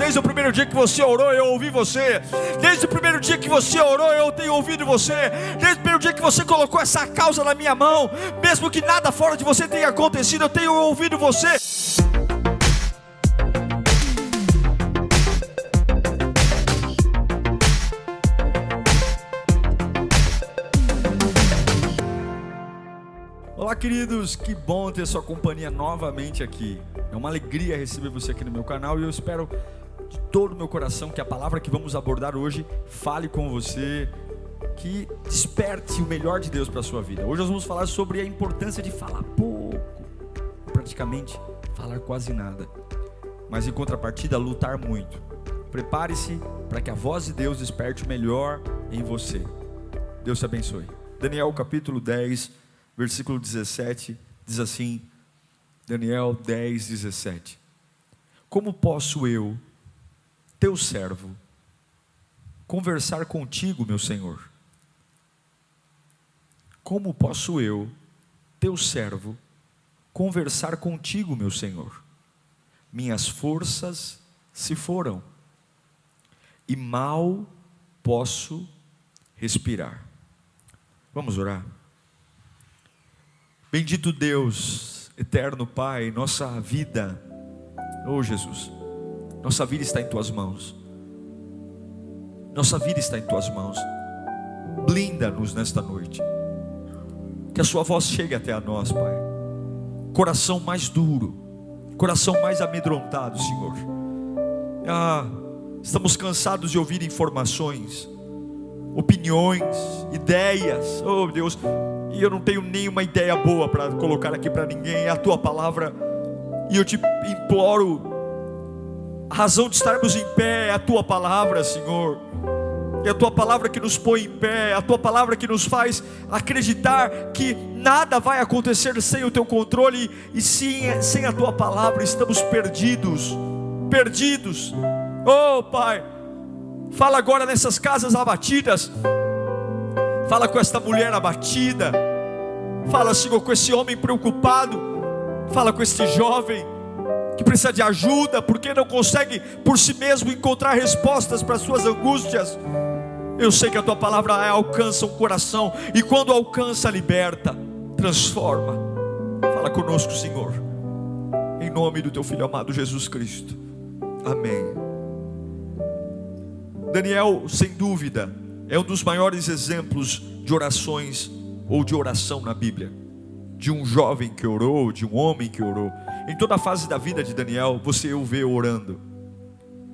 Desde o primeiro dia que você orou, eu ouvi você. Desde o primeiro dia que você orou, eu tenho ouvido você. Desde o primeiro dia que você colocou essa causa na minha mão, mesmo que nada fora de você tenha acontecido, eu tenho ouvido você. Olá, queridos, que bom ter sua companhia novamente aqui. É uma alegria receber você aqui no meu canal e eu espero de todo o meu coração que a palavra que vamos abordar hoje fale com você, que desperte o melhor de Deus para a sua vida. Hoje nós vamos falar sobre a importância de falar pouco, praticamente falar quase nada, mas em contrapartida lutar muito. Prepare-se para que a voz de Deus desperte o melhor em você. Deus te abençoe. Daniel capítulo 10, versículo 17, diz assim, Daniel 10, 17. Como posso eu, teu servo, conversar contigo, meu Senhor? Como posso eu, teu servo, conversar contigo, meu Senhor? Minhas forças se foram, e mal posso respirar. Vamos orar? Bendito Deus, eterno Pai, nossa vida, oh Jesus, nossa vida está em Tuas mãos, nossa vida está em Tuas mãos, blinda-nos nesta noite, que a Sua voz chegue até a nós, Pai, coração mais duro, coração mais amedrontado, Senhor, estamos cansados de ouvir informações, opiniões, ideias, oh Deus, e eu não tenho nenhuma ideia boa para colocar aqui para ninguém, é a Tua palavra, e eu te imploro, a razão de estarmos em pé é a Tua palavra, Senhor, é a Tua palavra que nos põe em pé, é a Tua palavra que nos faz acreditar que nada vai acontecer sem o Teu controle, e sim, sem a Tua palavra estamos perdidos, oh Pai, fala agora nessas casas abatidas, fala com esta mulher abatida, fala, Senhor, com esse homem preocupado, fala com este jovem que precisa de ajuda, porque não consegue por si mesmo encontrar respostas para as suas angústias. Eu sei que a Tua palavra alcança um coração, e quando alcança, liberta, transforma. Fala conosco, Senhor, em nome do Teu Filho amado Jesus Cristo, amém. Daniel, sem dúvida, é um dos maiores exemplos de orações ou de oração na Bíblia, de um jovem que orou, de um homem que orou. Em toda a fase da vida de Daniel, você o vê orando.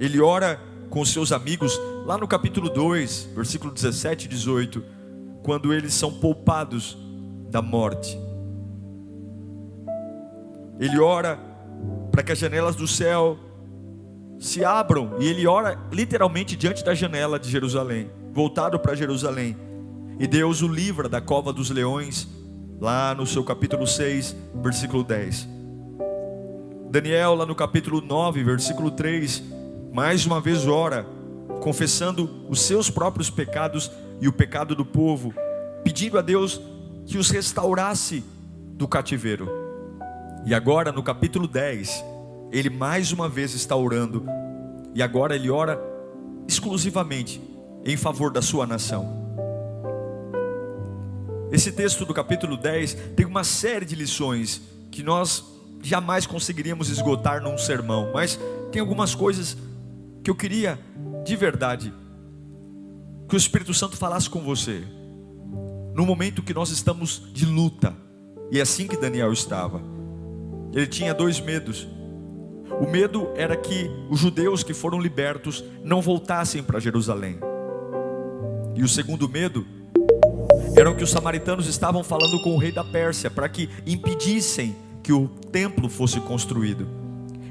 Ele ora com seus amigos, lá no capítulo 2, versículo 17 e 18, quando eles são poupados da morte. Ele ora para que as janelas do céu se abram, e ele ora literalmente diante da janela de Jerusalém, voltado para Jerusalém, e Deus o livra da cova dos leões, lá no seu capítulo 6, versículo 10. Daniel, lá no capítulo 9, versículo 3, mais uma vez ora, confessando os seus próprios pecados e o pecado do povo, pedindo a Deus que os restaurasse do cativeiro. E agora no capítulo 10, ele mais uma vez está orando, e agora ele ora exclusivamente em favor da sua nação. Esse texto do capítulo 10 tem uma série de lições que nós jamais conseguiríamos esgotar num sermão, mas tem algumas coisas que eu queria de verdade que o Espírito Santo falasse com você no momento que nós estamos de luta. E é assim que Daniel estava. Ele tinha dois medos. O medo era que os judeus que foram libertos não voltassem para Jerusalém. E o segundo medo era que os samaritanos estavam falando com o rei da Pérsia para que impedissem que o templo fosse construído.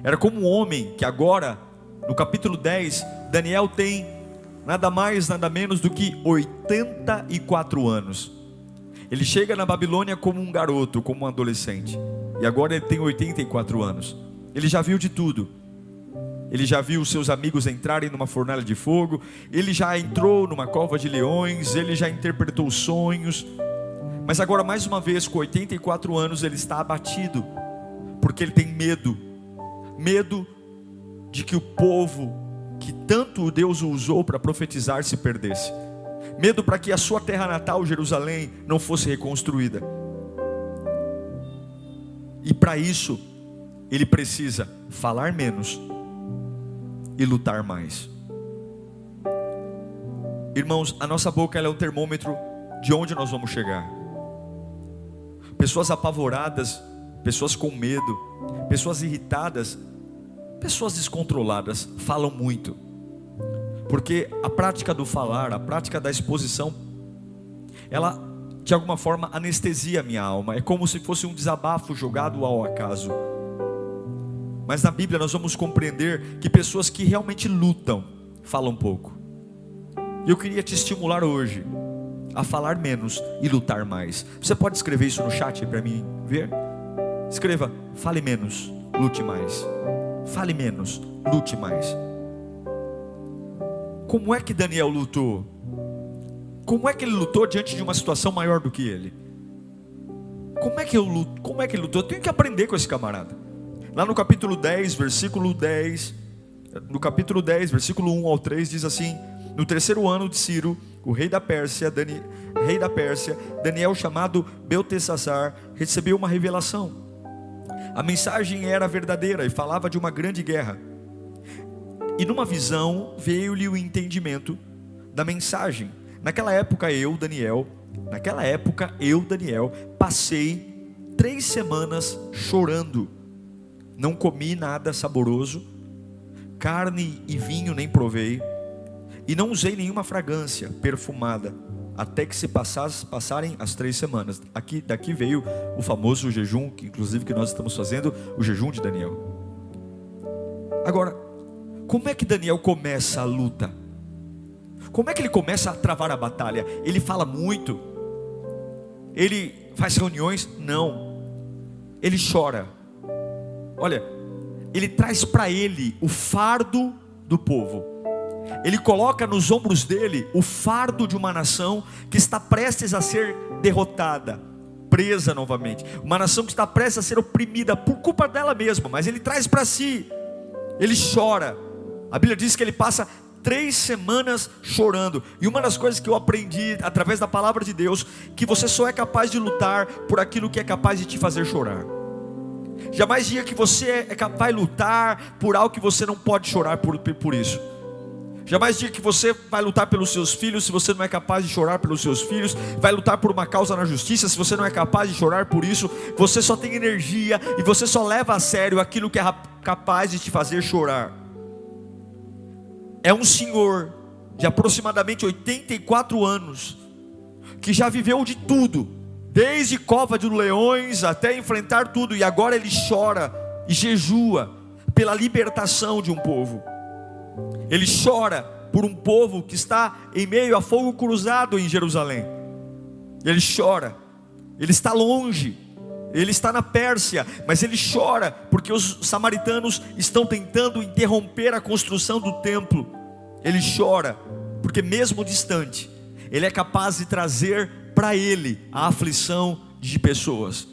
Era como um homem que agora, no capítulo 10, Daniel tem nada mais, nada menos do que 84 anos. Ele chega na Babilônia como um garoto, como um adolescente, e agora ele tem 84 anos. Ele já viu de tudo. Ele já viu seus amigos entrarem numa fornalha de fogo, ele já entrou numa cova de leões, ele já interpretou sonhos. Mas agora, mais uma vez, com 84 anos, ele está abatido, porque ele tem medo de que o povo tanto Deus o usou para profetizar se perdesse. Medo para que a sua terra natal, Jerusalém, não fosse reconstruída. E para isso, ele precisa falar menos e lutar mais. Irmãos, a nossa boca ela é um termômetro de onde nós vamos chegar. Pessoas apavoradas, pessoas com medo, pessoas irritadas, pessoas descontroladas falam muito. Porque a prática do falar, a prática da exposição, ela de alguma forma anestesia a minha alma. É como se fosse um desabafo jogado ao acaso. Mas na Bíblia nós vamos compreender que pessoas que realmente lutam falam pouco. E eu queria te estimular hoje a falar menos e lutar mais. Você pode escrever isso no chat para mim ver? Escreva: fale menos, lute mais. Fale menos, lute mais. Como é que Daniel lutou? Como é que ele lutou diante de uma situação maior do que ele? Como é que ele lutou? Eu tenho que aprender com esse camarada. Lá no capítulo 10, versículo 10, no capítulo 10, versículo 1 ao 3, diz assim: no terceiro ano de Ciro, o rei da Pérsia, Daniel, chamado Beltesazar, recebeu uma revelação. A mensagem era verdadeira e falava de uma grande guerra. E numa visão veio-lhe o entendimento da mensagem. Naquela época eu, Daniel, passei 3 semanas chorando. Não comi nada saboroso, carne e vinho nem provei, e não usei nenhuma fragrância perfumada, até que se passarem as 3 semanas. Daqui veio o famoso jejum, que inclusive que nós estamos fazendo, o jejum de Daniel. Agora, como é que Daniel começa a luta? Como é que ele começa a travar a batalha? Ele fala muito? Ele faz reuniões? Não. Ele chora. Olha, ele traz para ele o fardo do povo. Ele coloca nos ombros dele o fardo de uma nação que está prestes a ser derrotada, presa novamente. Uma nação que está prestes a ser oprimida por culpa dela mesma, mas ele traz para si. Ele chora. A Bíblia diz que ele passa 3 semanas chorando. E uma das coisas que eu aprendi através da palavra de Deus, que você só é capaz de lutar por aquilo que é capaz de te fazer chorar. Jamais diga que você vai lutar por algo que você não pode chorar por isso. Jamais diga que você vai lutar pelos seus filhos se você não é capaz de chorar pelos seus filhos. Vai lutar por uma causa na justiça se você não é capaz de chorar por isso. Você só tem energia e você só leva a sério aquilo que é capaz de te fazer chorar. É um senhor de aproximadamente 84 anos, que já viveu de tudo, desde cova de leões até enfrentar tudo, e agora ele chora e jejua pela libertação de um povo. Ele chora por um povo que está em meio a fogo cruzado em Jerusalém. Ele chora, ele está longe, ele está na Pérsia, mas ele chora porque os samaritanos estão tentando interromper a construção do templo. Ele chora porque mesmo distante, ele é capaz de trazer para ele a aflição de pessoas.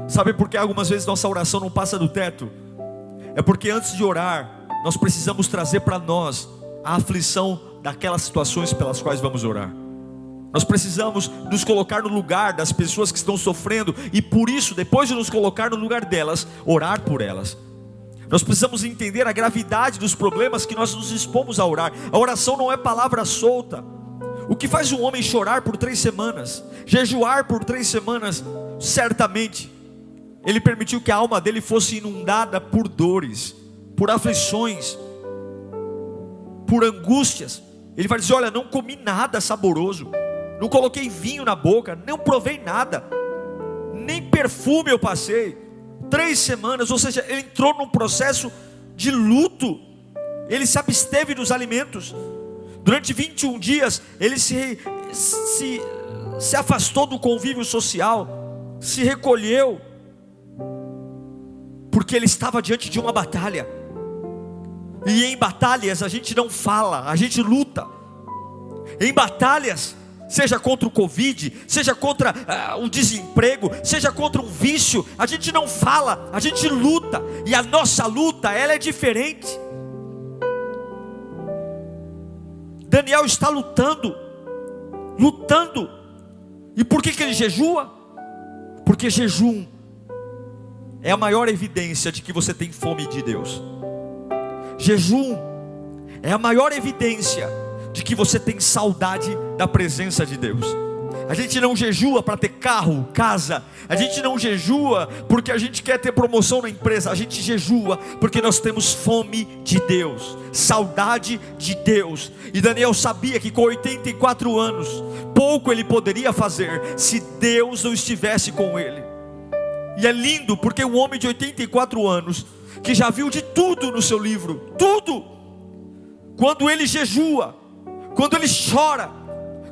Sabe por que algumas vezes nossa oração não passa do teto? É porque antes de orar, nós precisamos trazer para nós a aflição daquelas situações pelas quais vamos orar. Nós precisamos nos colocar no lugar das pessoas que estão sofrendo, e por isso, depois de nos colocar no lugar delas, orar por elas. Nós precisamos entender a gravidade dos problemas que nós nos dispomos a orar. A oração não é palavra solta. O que faz um homem chorar por 3 semanas, jejuar por 3 semanas, certamente ele permitiu que a alma dele fosse inundada por dores, por aflições, por angústias. Ele vai dizer: olha, não comi nada saboroso, não coloquei vinho na boca, não provei nada, nem perfume eu passei. 3 semanas, ou seja, ele entrou num processo de luto. Ele se absteve dos alimentos. Durante 21 dias, ele se afastou do convívio social, se recolheu, porque ele estava diante de uma batalha. E em batalhas a gente não fala, a gente luta. Em batalhas, seja contra o Covid, seja contra o desemprego, seja contra um vício, a gente não fala, a gente luta. E a nossa luta, ela é diferente. Daniel está lutando. E por que ele jejua? Porque jejum é a maior evidência de que você tem fome de Deus. Jejum é a maior evidência de que você tem saudade da presença de Deus. A gente não jejua para ter carro, casa. A gente não jejua porque a gente quer ter promoção na empresa. A gente jejua porque nós temos fome de Deus, saudade de Deus. E Daniel sabia que com 84 anos, pouco ele poderia fazer se Deus não estivesse com ele. E é lindo porque um homem de 84 anos, que já viu de tudo no seu livro, tudo, quando ele jejua, quando ele chora,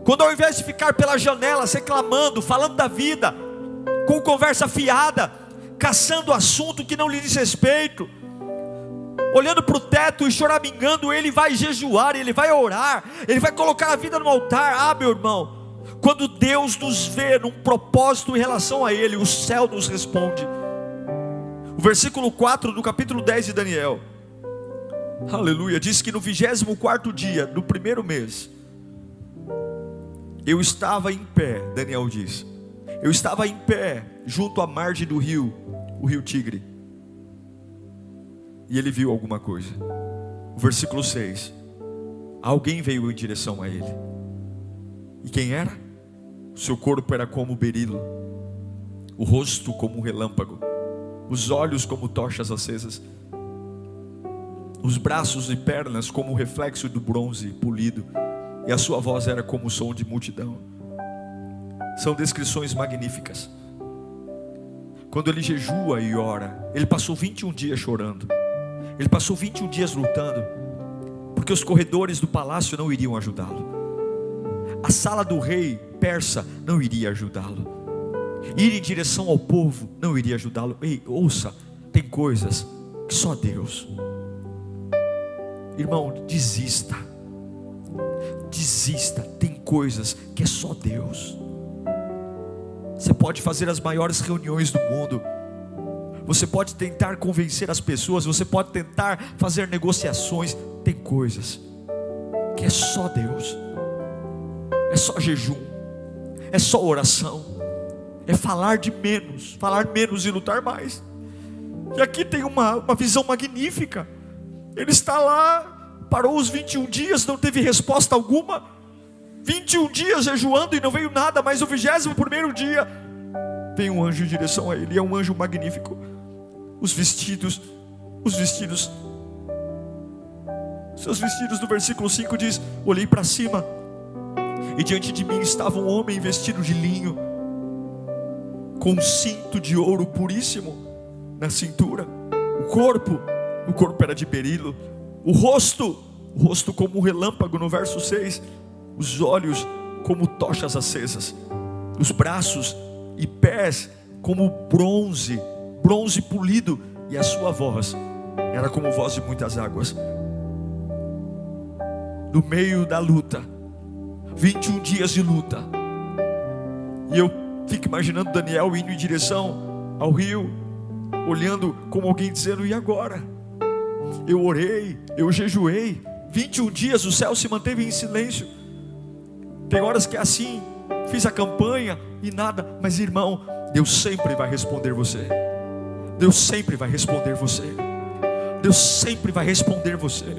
quando ao invés de ficar pelas janelas reclamando, falando da vida, com conversa fiada, caçando assunto que não lhe diz respeito, olhando para o teto e choramingando, ele vai jejuar, ele vai orar, ele vai colocar a vida no altar. Ah, meu irmão, quando Deus nos vê num propósito em relação a Ele, o céu nos responde. O versículo 4 do capítulo 10 de Daniel, aleluia, diz que no 24º dia do primeiro mês, eu estava em pé, Daniel diz, eu estava em pé junto à margem do rio, o rio Tigre, e ele viu alguma coisa. O versículo 6, alguém veio em direção a ele. E quem era? O seu corpo era como berilo, o rosto como um relâmpago, os olhos como tochas acesas, os braços e pernas como o reflexo do bronze polido, e a sua voz era como o som de multidão. São descrições magníficas. Quando ele jejua e ora, ele passou 21 dias chorando, ele passou 21 dias lutando, porque os corredores do palácio não iriam ajudá-lo, a sala do rei persa não iria ajudá-lo, ir em direção ao povo não iria ajudá-lo. Ei, ouça, tem coisas que só Deus. Irmão, desista, tem coisas que é só Deus. Você pode fazer as maiores reuniões do mundo, você pode tentar convencer as pessoas, você pode tentar fazer negociações, tem coisas que é só Deus. É só jejum, é só oração, é falar menos e lutar mais. E aqui tem uma visão magnífica. Ele está lá, parou os 21 dias, não teve resposta alguma. 21 dias jejuando e não veio nada, mas o 21º dia, veio um anjo em direção a ele, e é um anjo magnífico. Os vestidos, seus vestidos, no versículo 5 diz, olhei para cima, e diante de mim estava um homem vestido de linho, com um cinto de ouro puríssimo na cintura. O corpo era de berilo. O rosto como um relâmpago no verso 6. Os olhos como tochas acesas. Os braços e pés como bronze polido. E a sua voz era como voz de muitas águas. No meio da luta, 21 dias de luta, e eu fico imaginando Daniel indo em direção ao rio, olhando como alguém dizendo, e agora? Eu orei, eu jejuei, 21 dias o céu se manteve em silêncio. Tem horas que é assim, fiz a campanha e nada, mas irmão, Deus sempre vai responder você. Deus sempre vai responder você. Deus sempre vai responder você.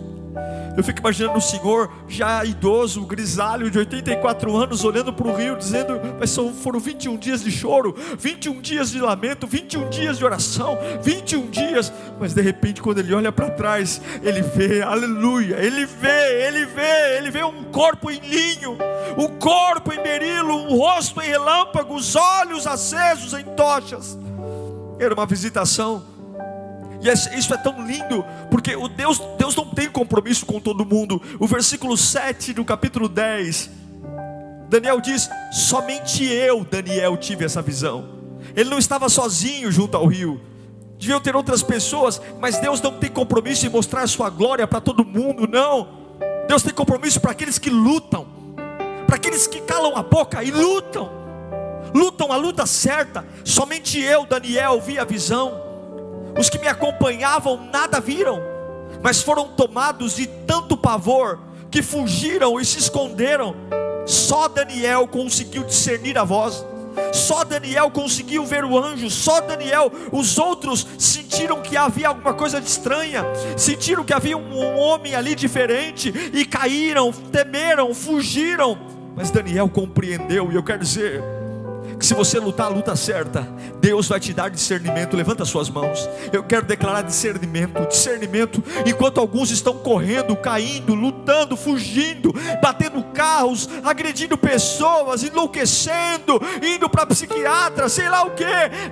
Eu fico imaginando o Senhor já idoso, grisalho, de 84 anos, olhando para o rio, dizendo, mas foram 21 dias de choro, 21 dias de lamento, 21 dias de oração, 21 dias, mas de repente quando ele olha para trás, ele vê, aleluia, ele vê um corpo em linho, um corpo em berilo, um rosto em relâmpago, os olhos acesos em tochas. Era uma visitação. E isso é tão lindo, porque Deus não tem compromisso com todo mundo. O versículo 7 do capítulo 10, Daniel diz, somente eu, Daniel, tive essa visão. Ele não estava sozinho junto ao rio, deviam ter outras pessoas, mas Deus não tem compromisso em mostrar a sua glória para todo mundo, não. Deus tem compromisso para aqueles que lutam, para aqueles que calam a boca e lutam a luta certa. Somente eu, Daniel, vi a visão. Os que me acompanhavam nada viram, mas foram tomados de tanto pavor, que fugiram e se esconderam. Só Daniel conseguiu discernir a voz. Só Daniel conseguiu ver o anjo. Só Daniel. Os outros sentiram que havia alguma coisa de estranha, sentiram que havia um homem ali diferente, e caíram, temeram, fugiram. Mas Daniel compreendeu. E eu quero dizer que se você lutar a luta certa, Deus vai te dar discernimento. Levanta suas mãos. Eu quero declarar discernimento. Discernimento. Enquanto alguns estão correndo, caindo, lutando, fugindo, batendo carros, agredindo pessoas, enlouquecendo, indo para psiquiatra, sei lá o que,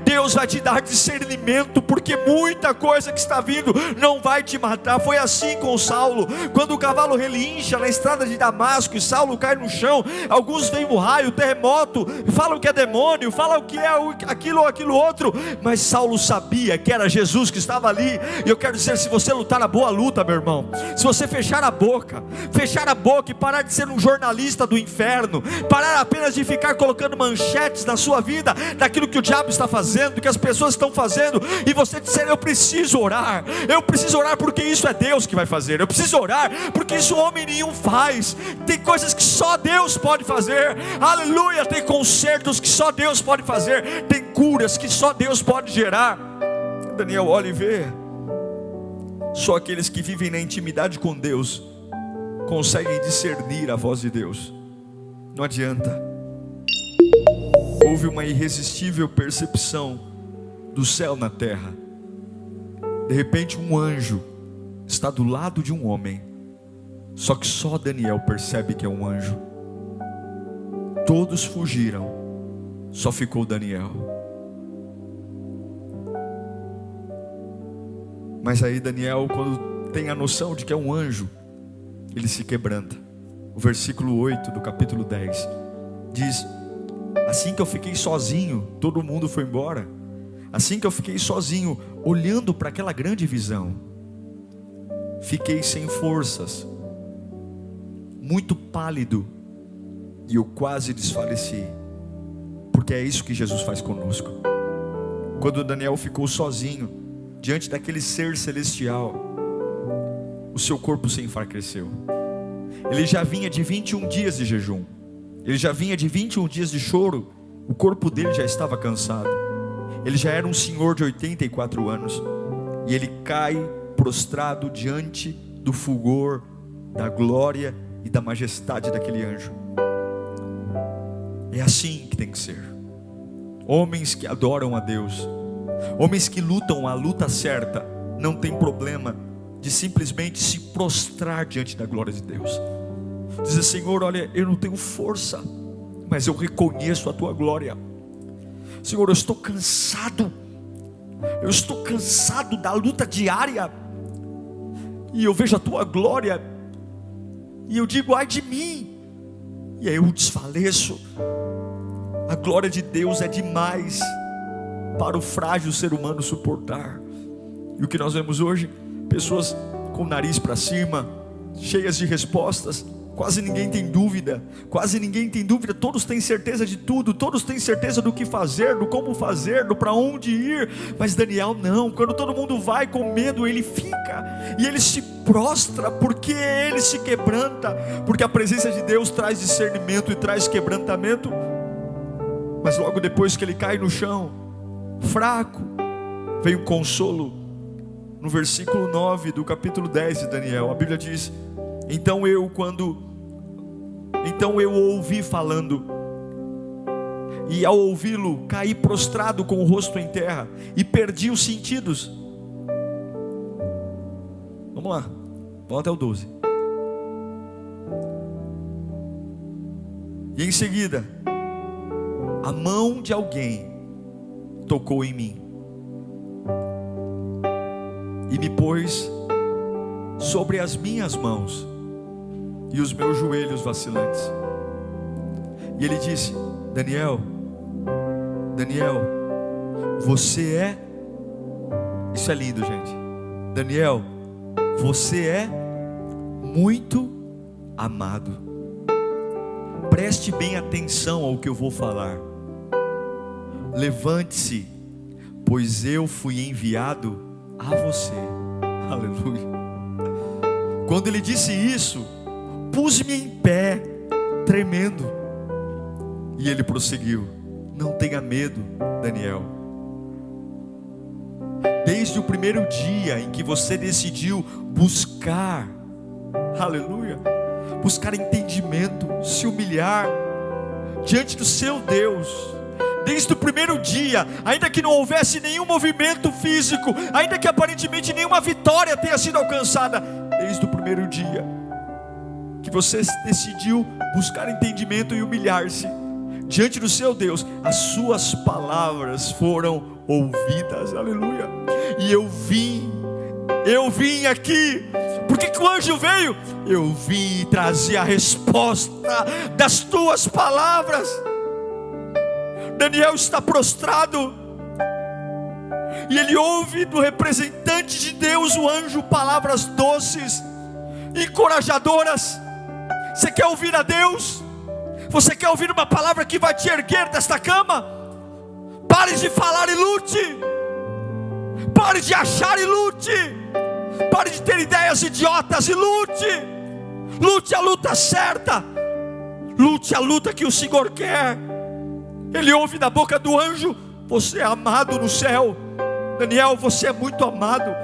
Deus vai te dar discernimento, porque muita coisa que está vindo não vai te matar. Foi assim com Saulo. Quando o cavalo relincha na estrada de Damasco e Saulo cai no chão, alguns veem o raio, o terremoto, falam que é demônio, falam que é aquilo ou aquilo outro, mas Saulo sabia que era Jesus que estava ali. E eu quero dizer, se você lutar a boa luta, meu irmão, se você fechar a boca e parar de ser um jornalista do inferno, parar apenas de ficar colocando manchetes na sua vida, daquilo que o diabo está fazendo, que as pessoas estão fazendo, e você disser: eu preciso orar porque isso é Deus que vai fazer, eu preciso orar porque isso homem nenhum faz. Tem coisas que só Deus pode fazer, aleluia, tem concertos que só Deus pode fazer, tem curas que só Deus pode gerar. Daniel olha e vê, só aqueles que vivem na intimidade com Deus conseguem discernir a voz de Deus. Não adianta. Houve uma irresistível percepção do céu na terra. De repente um anjo está do lado de um homem, só que só Daniel percebe que é um anjo. Todos fugiram, só ficou Daniel. Mas aí Daniel, quando tem a noção de que é um anjo, ele se quebranta. O versículo 8 do capítulo 10 diz: assim que eu fiquei sozinho, todo mundo foi embora. Assim que eu fiquei sozinho, olhando para aquela grande visão, fiquei sem forças, muito pálido, e eu quase desfaleci. Porque é isso que Jesus faz conosco. Quando Daniel ficou sozinho diante daquele ser celestial, o seu corpo se enfraqueceu. Ele já vinha de 21 dias de jejum, ele já vinha de 21 dias de choro. O corpo dele já estava cansado. Ele já era um senhor de 84 anos, e ele cai prostrado diante do fulgor, da glória e da majestade daquele anjo. É assim que tem que ser. Homens que adoram a Deus, homens que lutam a luta certa, não tem problema de simplesmente se prostrar diante da glória de Deus. Dizer: Senhor, olha, eu não tenho força, mas eu reconheço a tua glória. Senhor, eu estou cansado da luta diária, e eu vejo a tua glória, e eu digo: ai de mim, e aí eu desfaleço. A glória de Deus é demais para o frágil ser humano suportar. E o que nós vemos hoje? Pessoas com o nariz para cima, cheias de respostas. Quase ninguém tem dúvida, todos têm certeza de tudo, todos têm certeza do que fazer, do como fazer, do para onde ir. Mas Daniel não. Quando todo mundo vai com medo, ele fica, e ele se prostra, porque ele se quebranta, porque a presença de Deus traz discernimento e traz quebrantamento. Mas logo depois que ele cai no chão, fraco, vem o consolo. No versículo 9 do capítulo 10 de Daniel, a Bíblia diz: Então eu ouvi falando, e ao ouvi-lo, caí prostrado com o rosto em terra, e perdi os sentidos. Vamos lá, vamos até o 12. E em seguida, a mão de alguém tocou em mim, e me pôs sobre as minhas mãos e os meus joelhos vacilantes. E ele disse: Daniel, você é... Isso é lindo, gente. Daniel, você é muito amado. Preste bem atenção ao que eu vou falar. Levante-se, pois eu fui enviado a você. Aleluia. Quando ele disse isso, pus-me em pé, tremendo. E ele prosseguiu: não tenha medo, Daniel. Desde o primeiro dia em que você decidiu buscar, aleluia, buscar entendimento, se humilhar diante do seu Deus, desde o primeiro dia, ainda que não houvesse nenhum movimento físico, ainda que aparentemente nenhuma vitória tenha sido alcançada, desde o primeiro dia que você decidiu buscar entendimento e humilhar-se diante do seu Deus, as suas palavras foram ouvidas, aleluia. E eu vim aqui. Por que o anjo veio? Eu vim trazer a resposta das tuas palavras. Daniel está prostrado, e ele ouve do representante de Deus, o anjo, palavras doces, encorajadoras. Você quer ouvir a Deus? Você quer ouvir uma palavra que vai te erguer desta cama? Pare de falar e lute. Pare de achar e lute. Pare de ter ideias idiotas e lute. Lute a luta certa. Lute a luta que o Senhor quer. Ele ouve da boca do anjo: você é amado no céu. Daniel, você é muito amado.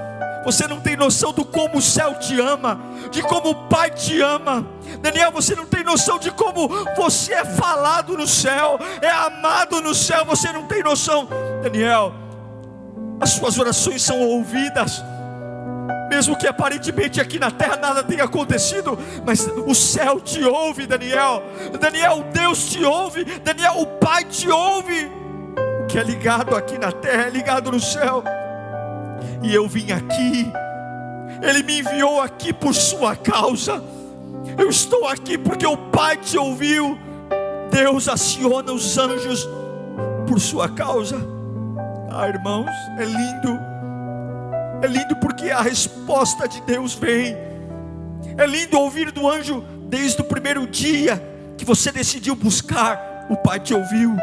Você não tem noção do como o céu te ama, de como o Pai te ama. Daniel, você não tem noção de como você é falado no céu, é amado no céu. Você não tem noção. Daniel, as suas orações são ouvidas, mesmo que aparentemente aqui na terra nada tenha acontecido, mas o céu te ouve, Daniel. Daniel, Deus te ouve. Daniel, o Pai te ouve. O que é ligado aqui na terra é ligado no céu. E eu vim aqui, Ele me enviou aqui por sua causa. Eu estou aqui porque o Pai te ouviu. Deus aciona os anjos por sua causa. Ah, irmãos, é lindo. É lindo porque a resposta de Deus vem. É lindo ouvir do anjo: desde o primeiro dia que você decidiu buscar, o Pai te ouviu.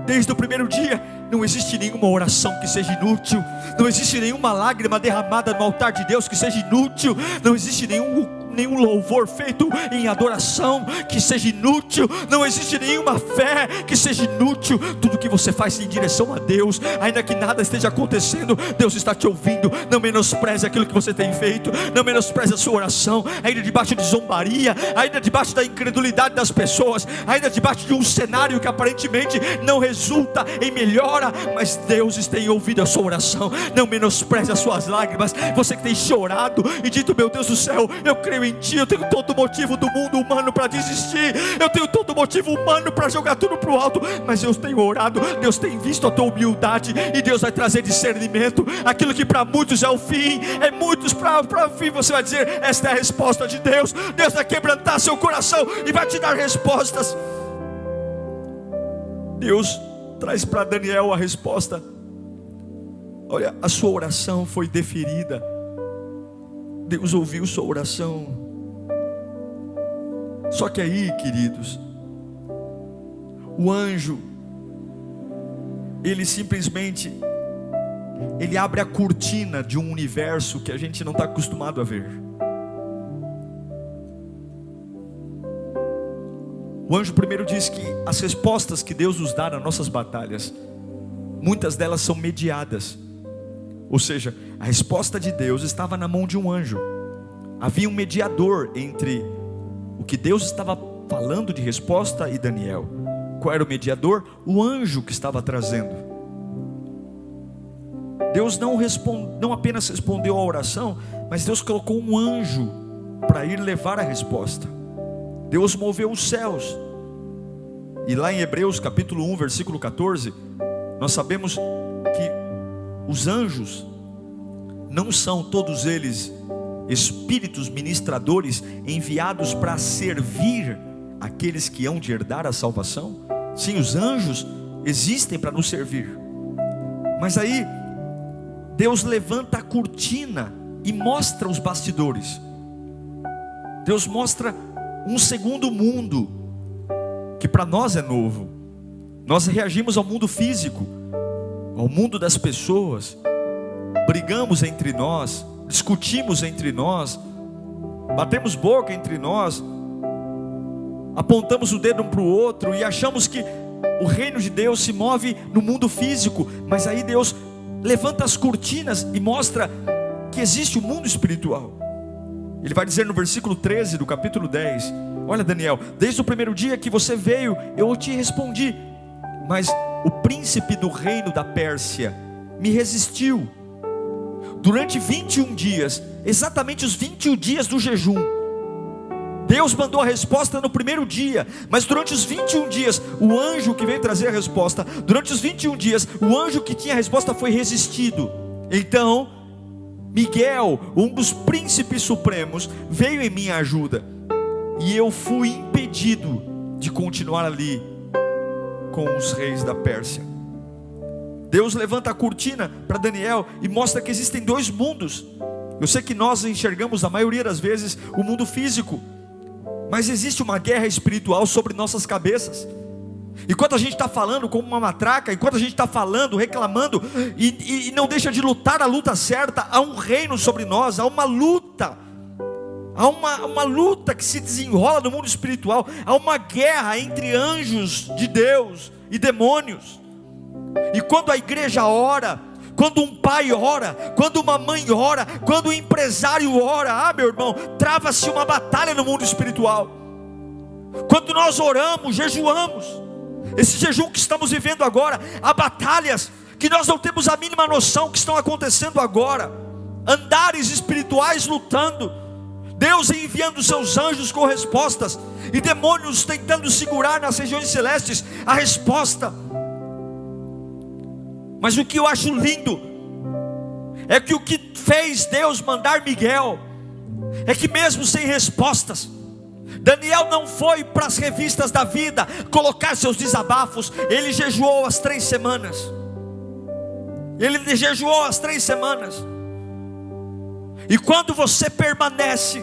Desde o primeiro dia. Não existe nenhuma oração que seja inútil. Não existe nenhuma lágrima derramada no altar de Deus que seja inútil. Não existe nenhum louvor feito em adoração que seja inútil. Não existe nenhuma fé que seja inútil. Tudo que você faz em direção a Deus, ainda que nada esteja acontecendo, Deus está te ouvindo. Não menospreze aquilo que você tem feito. Não menospreze a sua oração, ainda debaixo de zombaria, ainda debaixo da incredulidade das pessoas, ainda debaixo de um cenário que aparentemente não resulta em melhora, mas Deus tem ouvido a sua oração. Não menospreze as suas lágrimas. Você que tem chorado e dito: meu Deus do céu, eu creio em Ti, eu tenho todo motivo do mundo humano para desistir, eu tenho todo motivo humano para jogar tudo para o alto, mas eu tenho orado, Deus tem visto a tua humildade, e Deus vai trazer discernimento. Aquilo que para muitos é o fim, é muitos para o fim. Você vai dizer: esta é a resposta de Deus. Deus vai quebrantar seu coração e vai te dar respostas. Deus traz para Daniel a resposta. Olha, a sua oração foi deferida. Deus ouviu sua oração. Só que aí, queridos, o anjo, ele simplesmente, ele abre a cortina de um universo que a gente não está acostumado a ver. O anjo primeiro diz que as respostas que Deus nos dá nas nossas batalhas, muitas delas são mediadas. Ou seja, a resposta de Deus estava na mão de um anjo. Havia um mediador entre o que Deus estava falando de resposta e Daniel. Qual era o mediador? O anjo que estava trazendo. Deus não apenas respondeu à oração, mas Deus colocou um anjo para ir levar a resposta. Deus moveu os céus. E lá em Hebreus capítulo 1, versículo 14, nós sabemos que os anjos não são todos eles espíritos ministradores enviados para servir aqueles que hão de herdar a salvação. Sim, os anjos existem para nos servir. Mas aí Deus levanta a cortina e mostra os bastidores. Deus mostra um segundo mundo que para nós é novo. Nós reagimos ao mundo físico, ao mundo das pessoas, brigamos entre nós, discutimos entre nós, batemos boca entre nós, apontamos o dedo um para o outro e achamos que o reino de Deus se move no mundo físico, mas aí Deus levanta as cortinas e mostra que existe o mundo espiritual. Ele vai dizer no versículo 13 do capítulo 10: olha, Daniel, desde o primeiro dia que você veio, eu te respondi, mas o príncipe do reino da Pérsia me resistiu. Durante 21 dias, exatamente os 21 dias do jejum, Deus mandou a resposta no primeiro dia, mas durante os 21 dias, o anjo que veio trazer a resposta, durante os 21 dias, o anjo que tinha a resposta foi resistido. Então, Miguel, um dos príncipes supremos, veio em minha ajuda, e eu fui impedido de continuar ali com os reis da Pérsia. Deus levanta a cortina para Daniel e mostra que existem dois mundos. Eu sei que nós enxergamos a maioria das vezes o mundo físico, mas existe uma guerra espiritual sobre nossas cabeças. Enquanto a gente está falando como uma matraca, enquanto a gente está falando, reclamando, e não deixa de lutar a luta certa, há um reino sobre nós, há uma luta. Há uma luta que se desenrola no mundo espiritual. Há uma guerra entre anjos de Deus e demônios. E quando a igreja ora, quando um pai ora, quando uma mãe ora, quando um empresário ora, meu irmão, trava-se uma batalha no mundo espiritual. Quando nós oramos, jejuamos, esse jejum que estamos vivendo agora, há batalhas que nós não temos a mínima noção que estão acontecendo agora. Andares espirituais lutando, Deus enviando seus anjos com respostas, e demônios tentando segurar nas regiões celestes a resposta. Mas o que eu acho lindo é que o que fez Deus mandar Miguel é que mesmo sem respostas, Daniel não foi para as revistas da vida colocar seus desabafos. Ele jejuou as 3 semanas. Ele jejuou as 3 semanas. E quando você permanece,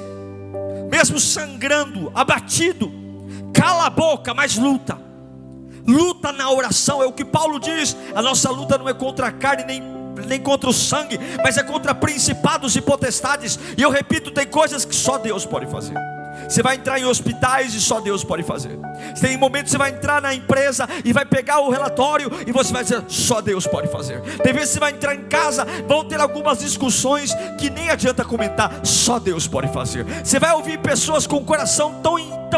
mesmo sangrando, abatido, cala a boca, mas luta. Luta na oração, é o que Paulo diz. A nossa luta não é contra a carne, nem contra o sangue, mas é contra principados e potestades. E eu repito, tem coisas que só Deus pode fazer. Você vai entrar em hospitais e só Deus pode fazer. Tem momentos que você vai entrar na empresa e vai pegar o relatório e você vai dizer, só Deus pode fazer. Tem vezes que você vai entrar em casa, vão ter algumas discussões que nem adianta comentar, só Deus pode fazer. Você vai ouvir pessoas com o coração tão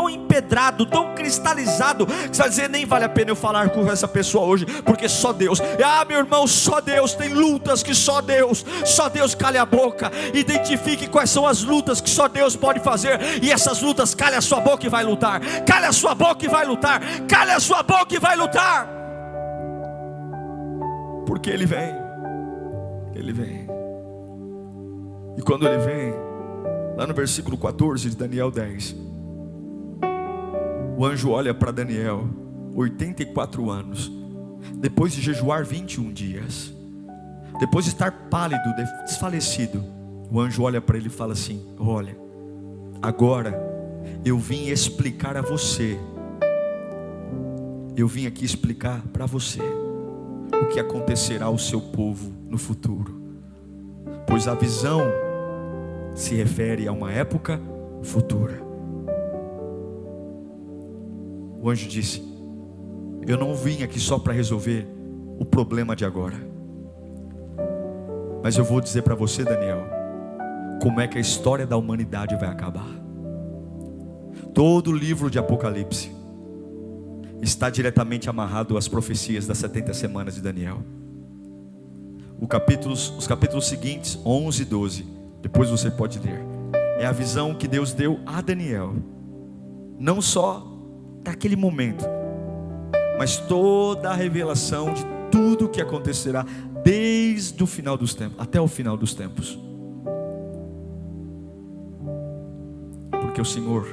empedrado, tão cristalizado, que você vai dizer, nem vale a pena eu falar com essa pessoa hoje, porque só Deus. Meu irmão, só Deus. Tem lutas que só Deus cale a boca. Identifique quais são as lutas que só Deus pode fazer, e essas lutas, cale a sua boca e vai lutar. Cale a sua boca e vai lutar. Cale a sua boca e vai lutar, porque Ele vem. Ele vem. E quando Ele vem, lá no versículo 14 de Daniel 10, o anjo olha para Daniel, 84 anos, depois de jejuar 21 dias, depois de estar pálido, desfalecido, o anjo olha para ele e fala assim: olha, agora eu vim explicar a você, eu vim aqui explicar para você o que acontecerá ao seu povo no futuro, pois a visão se refere a uma época futura. O anjo disse: eu não vim aqui só para resolver o problema de agora, mas eu vou dizer para você, Daniel, como é que a história da humanidade vai acabar. Todo o livro de Apocalipse está diretamente amarrado às profecias das 70 semanas de Daniel. Os capítulos seguintes, 11 e 12, depois você pode ler, é a visão que Deus deu a Daniel, não só daquele momento, mas toda a revelação de tudo o que acontecerá desde o final dos tempos até o final dos tempos. Porque o Senhor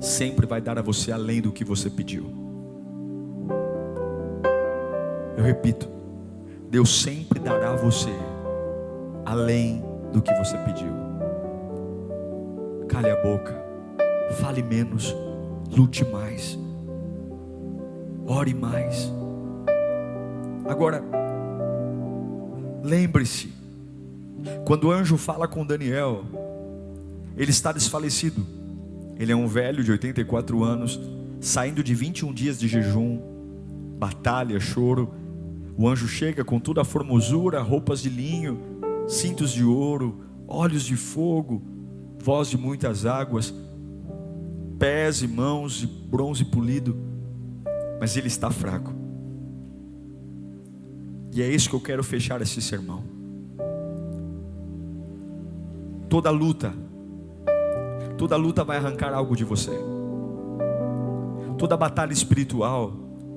sempre vai dar a você além do que você pediu. Eu repito, Deus sempre dará a você além do que você pediu. Cale a boca, fale menos, lute mais, ore mais. Agora, lembre-se, quando o anjo fala com Daniel, ele está desfalecido, Ele é um velho de 84 anos, saindo de 21 dias de jejum, batalha, choro. O anjo chega com toda a formosura, roupas de linho, cintos de ouro, olhos de fogo, voz de muitas águas, pés e mãos de bronze polido. Mas ele está fraco. E é isso que eu quero fechar esse sermão. Toda luta vai arrancar algo de você. Toda batalha espiritual.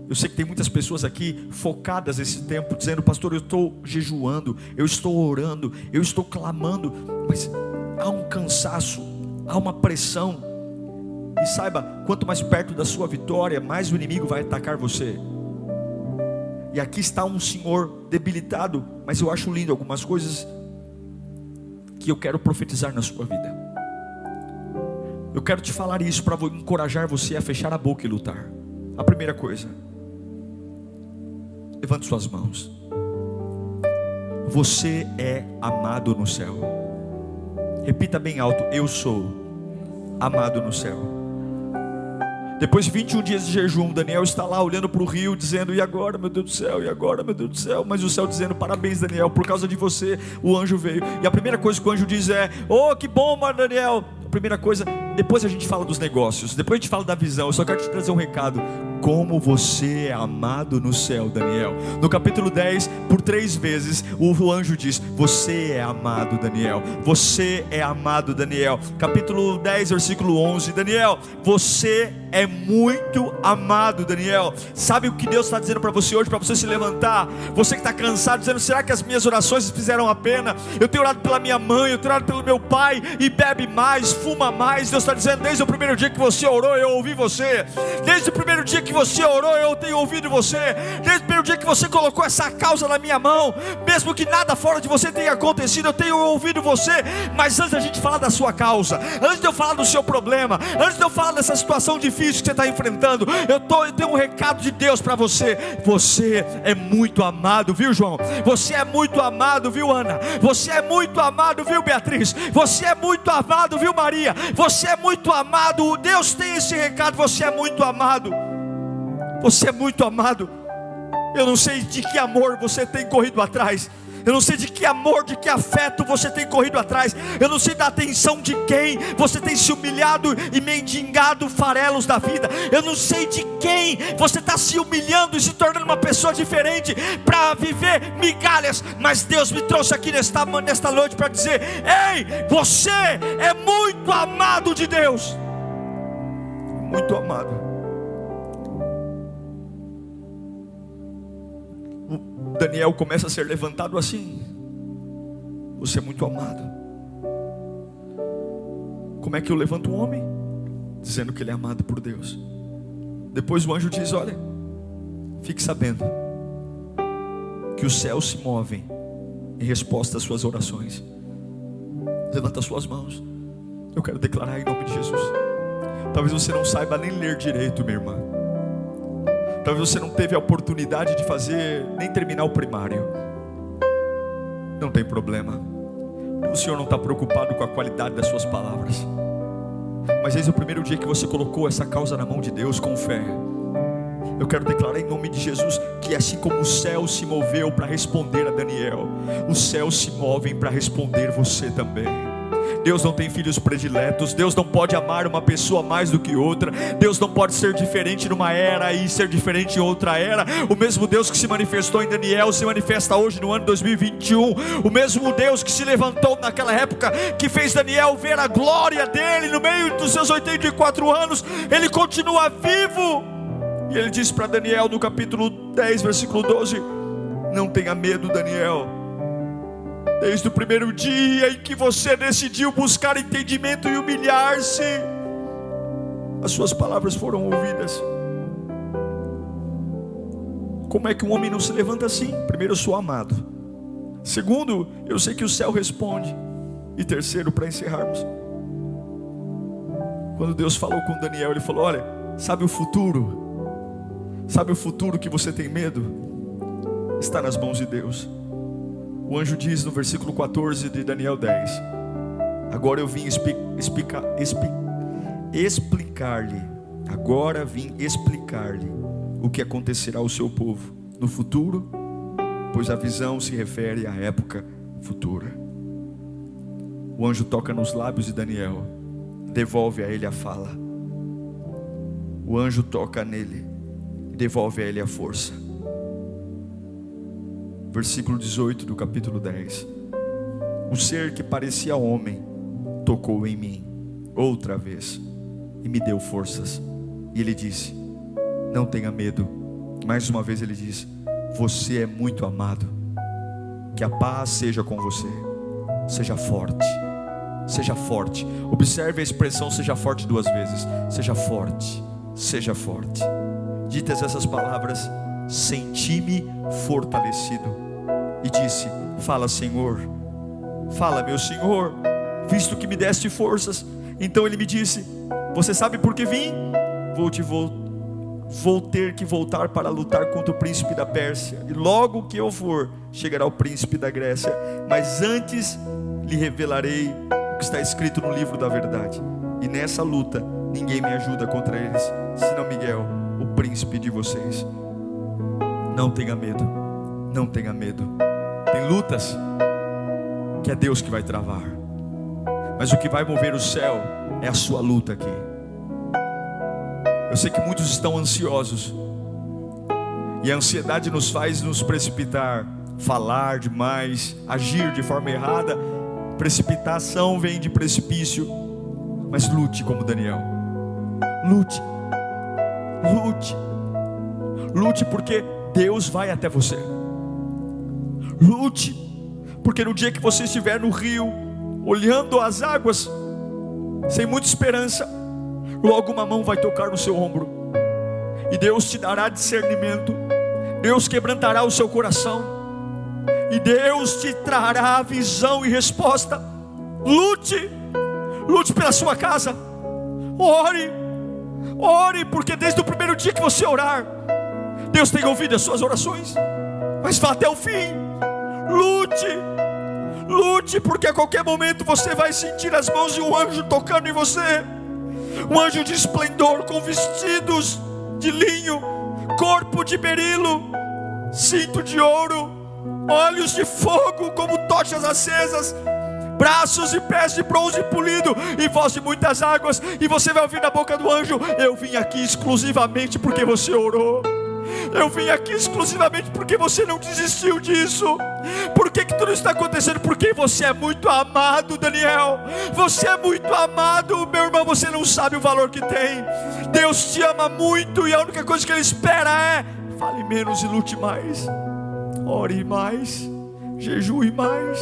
Eu sei que tem muitas pessoas aqui focadas nesse tempo, dizendo: pastor, eu estou jejuando, eu estou orando, eu estou clamando, mas há um cansaço, há uma pressão. E saiba, quanto mais perto da sua vitória, mais o inimigo vai atacar você. E aqui está um senhor debilitado, mas eu acho lindo algumas coisas que eu quero profetizar na sua vida. Eu quero te falar isso para encorajar você a fechar a boca e lutar. A primeira coisa: levante suas mãos. Você é amado no céu. Repita bem alto: eu sou amado no céu. Depois de 21 dias de jejum, Daniel está lá olhando para o rio, dizendo: e agora, meu Deus do céu, e agora, meu Deus do céu? Mas o céu dizendo: parabéns, Daniel, por causa de você o anjo veio. E a primeira coisa que o anjo diz é: oh, que bom, Daniel. A primeira coisa, depois a gente fala dos negócios, depois a gente fala da visão. Eu só quero te trazer um recado: como você é amado no céu, Daniel. No capítulo 10, por 3 vezes o anjo diz: você é amado, Daniel. Você é amado, Daniel. Capítulo 10, versículo 11: Daniel, você é muito amado, Daniel. Sabe o que Deus está dizendo para você hoje? Para você se levantar. Você que está cansado, dizendo: será que as minhas orações fizeram a pena? Eu tenho orado pela minha mãe, eu tenho orado pelo meu pai, e bebe mais, fuma mais. Deus está dizendo: desde o primeiro dia que você orou, eu ouvi você. Desde o primeiro dia que você orou, eu tenho ouvido você. Desde o primeiro dia que você colocou essa causa na minha mão, mesmo que nada fora de você tenha acontecido, eu tenho ouvido você. Mas antes da gente falar da sua causa, antes de eu falar do seu problema, antes de eu falar dessa situação difícil que você está enfrentando, eu tenho um recado de Deus para você. Você é muito amado, viu, João? Você é muito amado, viu, Ana? Você é muito amado, viu, Beatriz? Você é muito amado, viu, Maria? Você é muito amado. Deus tem esse recado: você é muito amado. Você é muito amado. Eu não sei de que amor você tem corrido atrás. Eu não sei de que amor, de que afeto você tem corrido atrás. Eu não sei da atenção de quem você tem se humilhado e mendigado farelos da vida. Eu não sei de quem você está se humilhando e se tornando uma pessoa diferente para viver migalhas. Mas Deus me trouxe aqui nesta noite para dizer: ei, você é muito amado de Deus. Muito amado. Daniel começa a ser levantado assim: você é muito amado. Como é que eu levanto um homem? Dizendo que ele é amado por Deus. Depois o anjo diz: olha, fique sabendo que os céus se movem em resposta às suas orações. Levanta as suas mãos. Eu quero declarar em nome de Jesus. Talvez você não saiba nem ler direito, minha irmã. Talvez você não teve a oportunidade de fazer, nem terminar o primário. Não tem problema. O Senhor não está preocupado com a qualidade das suas palavras. Mas desde o primeiro dia que você colocou essa causa na mão de Deus com fé, eu quero declarar em nome de Jesus que assim como o céu se moveu para responder a Daniel, os céus se movem para responder você também. Deus não tem filhos prediletos. Deus não pode amar uma pessoa mais do que outra. Deus não pode ser diferente numa era e ser diferente em outra era. O mesmo Deus que se manifestou em Daniel se manifesta hoje no ano 2021. O mesmo Deus que se levantou naquela época, que fez Daniel ver a glória dele no meio dos seus 84 anos, ele continua vivo. E ele disse para Daniel no capítulo 10, versículo 12: não tenha medo, Daniel. Desde o primeiro dia em que você decidiu buscar entendimento e humilhar-se, as suas palavras foram ouvidas. Como é que um homem não se levanta assim? Primeiro, eu sou amado. Segundo, eu sei que o céu responde. E terceiro, para encerrarmos, quando Deus falou com Daniel, Ele falou: olha, sabe o futuro? Sabe o futuro que você tem medo? Está nas mãos de Deus. O anjo diz no versículo 14 de Daniel 10: agora eu vim explicar-lhe, agora vim explicar-lhe o que acontecerá ao seu povo no futuro, pois a visão se refere à época futura. O anjo toca nos lábios de Daniel, devolve a ele a fala. O anjo toca nele e devolve a ele a força. Versículo 18 do capítulo 10. O ser que parecia homem tocou em mim outra vez e me deu forças. E ele disse: não tenha medo. Mais uma vez ele diz: você é muito amado. Que a paz seja com você. Seja forte. Seja forte. Observe a expressão seja forte duas vezes. Seja forte. Seja forte. Ditas essas palavras, senti-me fortalecido e disse: fala, Senhor. Fala, meu Senhor, visto que me deste forças. Então ele me disse: você sabe por que vim? Vou ter que voltar para lutar contra o príncipe da Pérsia, e logo que eu for, chegará o príncipe da Grécia, mas antes lhe revelarei o que está escrito no livro da verdade. E nessa luta ninguém me ajuda contra eles, senão Miguel, o príncipe de vocês. Não tenha medo. Não tenha medo. Tem lutas que é Deus que vai travar, mas o que vai mover o céu é a sua luta aqui. Eu sei que muitos estão ansiosos, e a ansiedade nos faz nos precipitar, falar demais, agir de forma errada. Precipitação vem de precipício. Mas lute como Daniel. Lute. Lute. Lute, porque Deus vai até você. Lute, porque no dia que você estiver no rio, olhando as águas, sem muita esperança, logo uma mão vai tocar no seu ombro, e Deus te dará discernimento. Deus quebrantará o seu coração, e Deus te trará visão e resposta. Lute. Lute pela sua casa. Ore. Ore, porque desde o primeiro dia que você orar, Deus tem ouvido as suas orações. Mas vá até o fim. Lute. Lute, porque a qualquer momento você vai sentir as mãos de um anjo tocando em você. Um anjo de esplendor, com vestidos de linho, corpo de berilo, cinto de ouro, olhos de fogo como tochas acesas, braços e pés de bronze polido, e voz de muitas águas. E você vai ouvir da boca do anjo: eu vim aqui exclusivamente porque você orou. Eu vim aqui exclusivamente porque você não desistiu disso. Por que tudo está acontecendo? Porque você é muito amado, Daniel. Você é muito amado, meu irmão. Você não sabe o valor que tem. Deus te ama muito, e a única coisa que Ele espera é: fale menos e lute mais. Ore mais, jejue mais,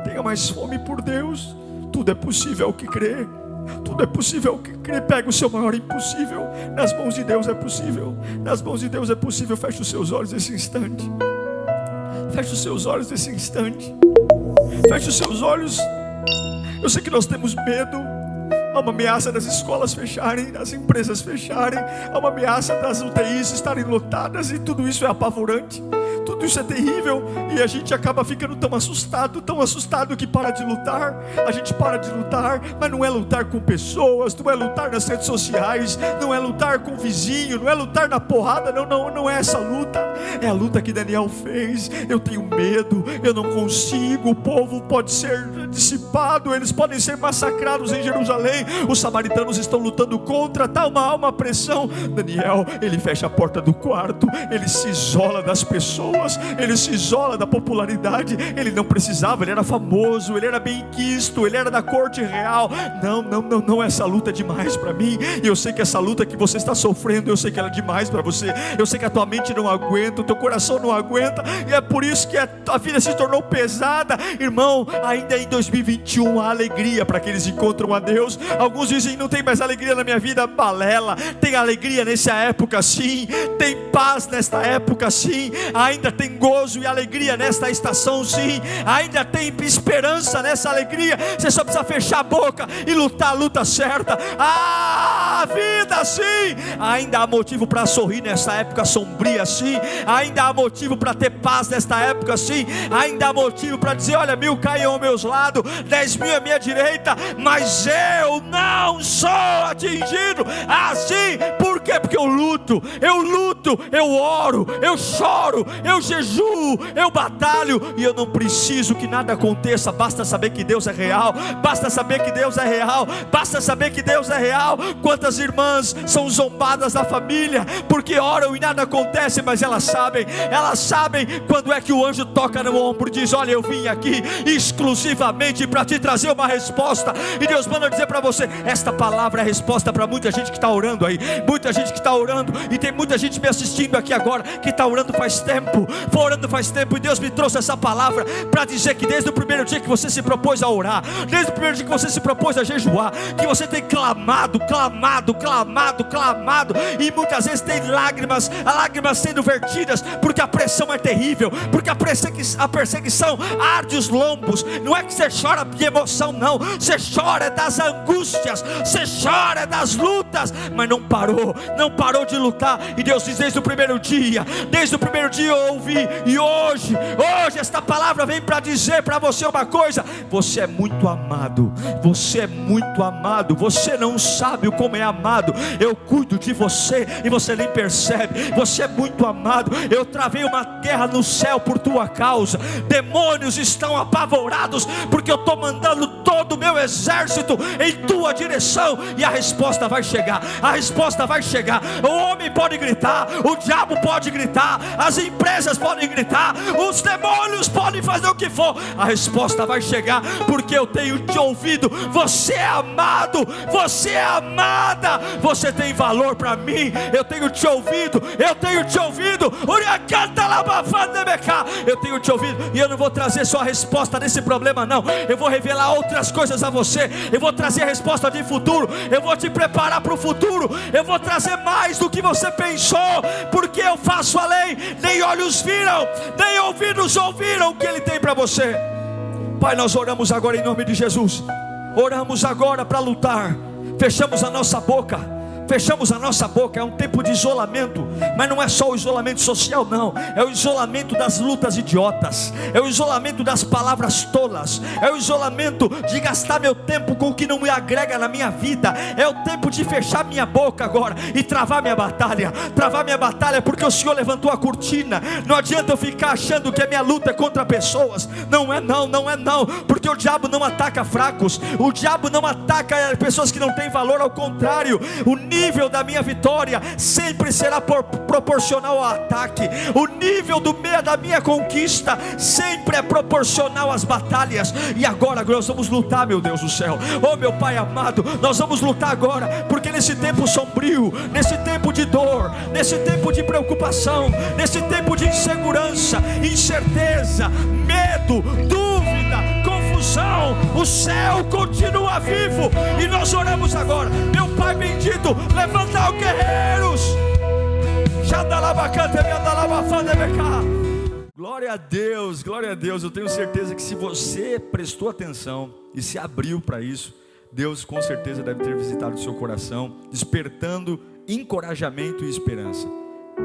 tenha mais fome por Deus. Tudo é possível ao que crê. Tudo é possível ao que crê. Pega o seu maior impossível. Nas mãos de Deus é possível. Nas mãos de Deus é possível. Feche os seus olhos nesse instante. Feche os seus olhos nesse instante. Feche os seus olhos. Eu sei que nós temos medo. Há uma ameaça das escolas fecharem, das empresas fecharem. Há uma ameaça das UTIs estarem lotadas, e tudo isso é apavorante. Tudo isso é terrível, e a gente acaba ficando tão assustado que para de lutar. A gente para de lutar, mas não é lutar com pessoas, não é lutar nas redes sociais, não é lutar com o vizinho, não é lutar na porrada, não é essa luta. É a luta que Daniel fez. Eu tenho medo, eu não consigo, o povo pode ser dissipado, eles podem ser massacrados em Jerusalém, os samaritanos estão lutando contra, há uma pressão. Daniel, ele fecha a porta do quarto, ele se isola das pessoas, ele se isola da popularidade. Ele não precisava, ele era famoso, ele era bem quisto, ele era da corte real. Não, essa luta é demais para mim. E eu sei que essa luta que você está sofrendo, eu sei que ela é demais para você. Eu sei que a tua mente não aguenta, o teu coração não aguenta, e é por isso que a vida se tornou pesada. Irmão, ainda em 2021 há alegria para aqueles que encontram a Deus. Alguns dizem: não tem mais alegria na minha vida. Balela. Tem alegria nessa época sim, tem paz nesta época sim, ainda tem gozo e alegria nesta estação sim, ainda tem esperança nessa alegria. Você só precisa fechar a boca e lutar a luta certa. na vida, sim. Ainda há motivo para sorrir nessa época sombria, sim. Ainda há motivo para ter paz nesta época, sim. Ainda há motivo para dizer: olha, 1000 caem ao meu lado, 10.000 à minha direita, mas eu não sou atingido. Assim, por quê? Porque eu luto, eu oro, eu choro, eu jejuo, eu batalho, e eu não preciso que nada aconteça. Basta saber que Deus é real, basta saber que Deus é real, basta saber que Deus é real. Quantas irmãs são zombadas da família porque oram e nada acontece, mas elas sabem quando é que o anjo toca no ombro e diz: olha, eu vim aqui exclusivamente para te trazer uma resposta. E Deus manda dizer para você: esta palavra é a resposta para muita gente que está orando aí, muita gente que está orando, e tem muita gente me assistindo aqui agora que está orando faz tempo, e Deus me trouxe essa palavra para dizer que desde o primeiro dia que você se propôs a orar, desde o primeiro dia que você se propôs a jejuar, que você tem clamado, e muitas vezes tem lágrimas sendo vertidas, porque a pressão é terrível, porque a perseguição arde os lombos. Não é que você chora de emoção, não, você chora das angústias, você chora das lutas, mas não parou de lutar. E Deus diz: desde o primeiro dia eu ouvi, e hoje esta palavra vem para dizer para você uma coisa: você é muito amado, você não sabe como é amado. Eu cuido de você e você nem percebe. Você é muito amado. Eu travei uma guerra no céu por tua causa. Demônios estão apavorados porque eu estou mandando todo o meu exército em tua direção, e a resposta vai chegar. O homem pode gritar, o diabo pode gritar, as empresas podem gritar, os demônios podem fazer o que for, a resposta vai chegar, porque eu tenho te ouvido. Você é amado, você é amada, você tem valor para mim. Eu tenho te ouvido, eu tenho te ouvido, e eu não vou trazer só a resposta desse problema, não. Eu vou revelar outras coisas a você. Eu vou trazer a resposta de futuro. Eu vou te preparar para o futuro. Eu vou trazer mais do que você pensou, porque eu faço além. Nem olhos viram, nem ouvidos ouviram o que Ele tem para você. Pai, nós oramos agora em nome de Jesus. Oramos agora para lutar. Fechamos a nossa boca. É um tempo de isolamento, mas não é só o isolamento social, não. É o isolamento das lutas idiotas, é o isolamento das palavras tolas, é o isolamento de gastar meu tempo com o que não me agrega na minha vida. É o tempo de fechar minha boca agora e travar minha batalha, porque o Senhor levantou a cortina. Não adianta eu ficar achando que a minha luta é contra pessoas. Não é não, porque o diabo não ataca fracos, o diabo não ataca pessoas que não têm valor. Ao contrário, o nível da minha vitória sempre será proporcional ao ataque. O nível da minha conquista sempre é proporcional às batalhas. E agora nós vamos lutar, meu Deus do céu. Oh, meu Pai amado, nós vamos lutar agora, porque nesse tempo sombrio, nesse tempo de dor, nesse tempo de preocupação, nesse tempo de insegurança, incerteza, medo, dúvida, confusão, o céu continua vivo. E nós oramos agora: meu Pai bendito, levanta os guerreiros. Glória a Deus. Eu tenho certeza que se você prestou atenção e se abriu para isso, Deus com certeza deve ter visitado o seu coração, despertando encorajamento e esperança.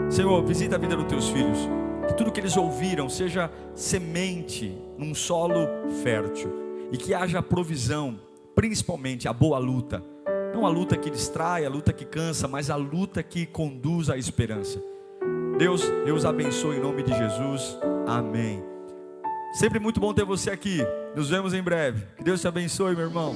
Senhor, visita a vida dos teus filhos, que tudo que eles ouviram seja semente num solo fértil, e que haja provisão, principalmente a boa luta. Não a luta que distrai, a luta que cansa, mas a luta que conduz à esperança. Deus os abençoe em nome de Jesus. Amém. Sempre muito bom ter você aqui. Nos vemos em breve. Que Deus te abençoe, meu irmão.